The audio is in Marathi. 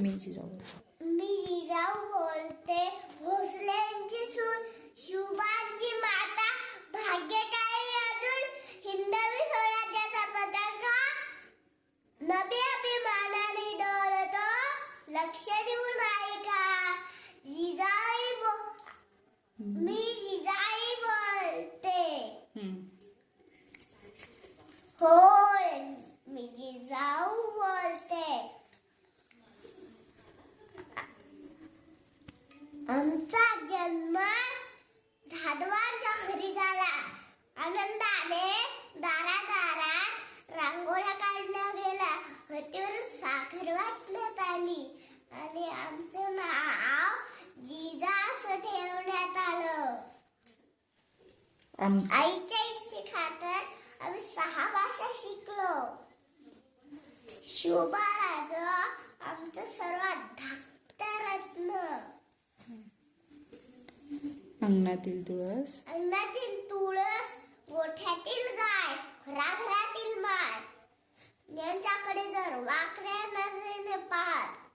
मी जिजाऊ बोलते. भोसल्यांची सून, शुभांची माता, भाग्यशाली अजून, हिंदवी स्वराज्याचा पताका नभी अभिमानाने डोलतो. लक्ष देऊन ऐका. मी जिजाई बोलते. होय, मी जिजाऊ बोलते. आमचा जन्म धादवांच्या घरी झाला. आनंदाने दारादारात रांगोळ्या काढल्या गेल्या, हत्तीवर साखर वाटण्यात आली आणि आमचं नाव जिजा असं ठेवण्यात आलं. आईच्या इच्छे खातर आम्ही 6 भाषा शिकलो. शुभाराज आमचं सर्वात धाकटं रत्न. अंगणातील तुळस, गोठ्यातील गाय, घराघरातील माय, यांच्याकडे जर वाकड्या नजरेने पाहत